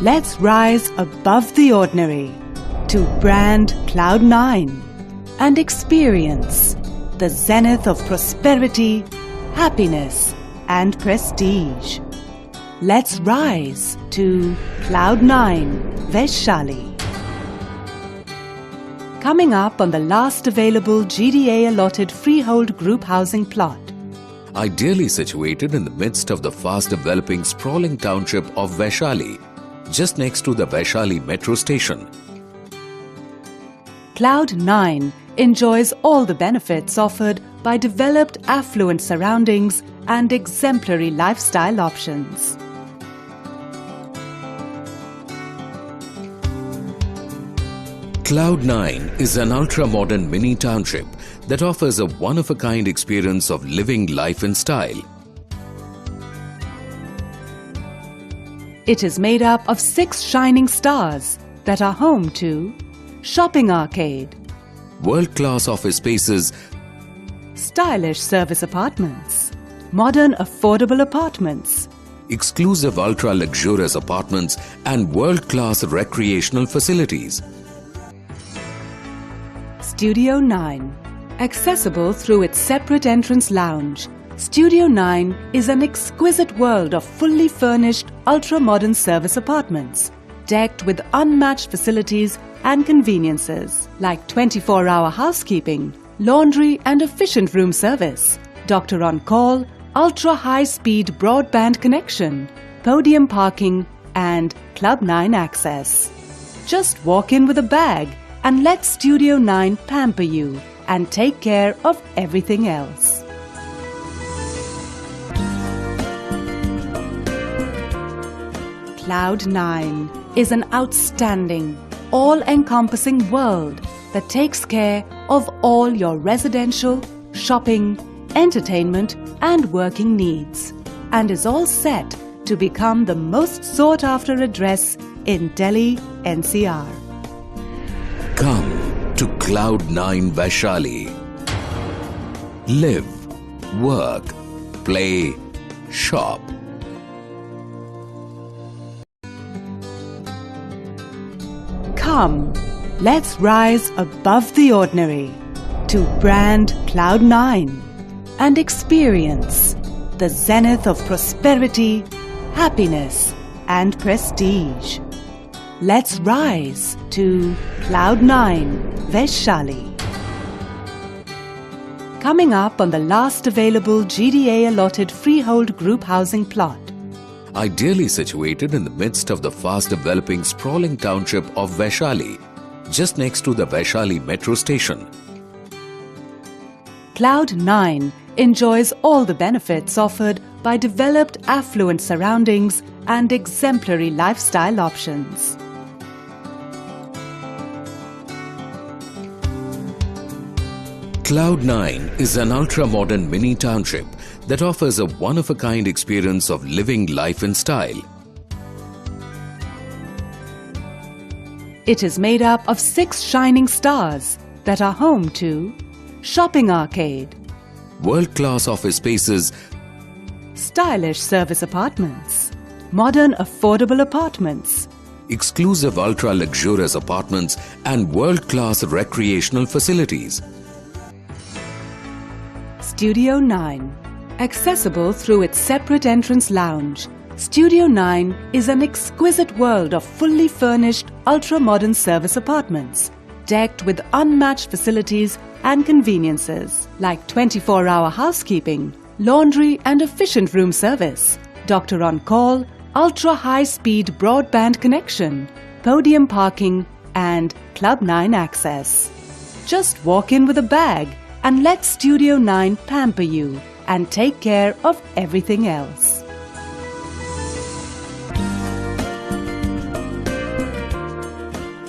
let's rise above the ordinary to brand Cloud9 and experience the zenith of prosperity, happiness and prestige. Let's rise to Cloud9 Vaishali. Coming up on the last available GDA allotted freehold group housing plot. Ideally situated in the midst of the fast developing sprawling township of Vaishali, just next to the Vaishali metro station. Cloud9 enjoys all the benefits offered by developed affluent surroundings and exemplary lifestyle options. Cloud9 is an ultra-modern mini township that offers a one-of-a-kind experience of living life in style. It is made up of 6 shining stars that are home to shopping arcade, World-class office spaces, stylish service apartments, modern affordable apartments, exclusive ultra-luxurious apartments and world-class recreational facilities. Studio 9. Accessible through its separate entrance lounge, Studio 9 is an exquisite world of fully furnished ultra-modern service apartments, decked with unmatched facilities and conveniences like 24-hour housekeeping, laundry and efficient room service, doctor on call, ultra-high-speed broadband connection, podium parking and Club9 access. Just walk in with a bag and let Studio 9 pamper you and take care of everything else. Cloud9 is an outstanding, all-encompassing world that takes care of all your residential, shopping, entertainment and working needs and is all set to become the most sought-after address in Delhi NCR. Come to Cloud9 Vaishali. Live, work, play, shop. Come, let's rise above the ordinary to brand Cloud9 and experience the zenith of prosperity, happiness and prestige. Let's rise to Cloud9 Vaishali. Coming up on the last available GDA allotted freehold group housing plot. Ideally situated in the midst of the fast developing sprawling township of Vaishali, just next to the Vaishali metro station. Cloud9 enjoys all the benefits offered by developed affluent surroundings and exemplary lifestyle options. Cloud9 is an ultra-modern mini township that offers a one-of-a-kind experience of living life in style. It is made up of 6 shining stars that are home to shopping arcade, World-class office spaces, stylish service apartments, modern affordable apartments, exclusive ultra-luxurious apartments and world-class recreational facilities. Studio 9. Accessible through its separate entrance lounge, Studio 9 is an exquisite world of fully furnished ultra-modern service apartments, decked with unmatched facilities and conveniences like 24-hour housekeeping, laundry and efficient room service, doctor on call, ultra-high-speed broadband connection, podium parking and Club9 access. Just walk in with a bag and let Studio 9 pamper you and take care of everything else.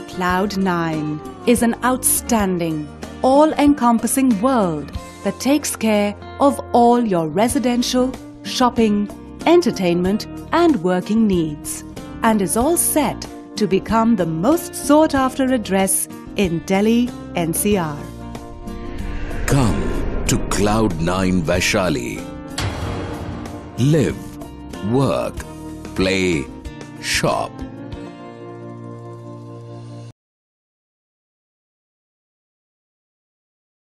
Cloud9 is an outstanding, all-encompassing world that takes care of all your residential, shopping, entertainment and working needs and is all set to become the most sought-after address in Delhi NCR. Come to Cloud9 Vaishali. Live, work, play, shop.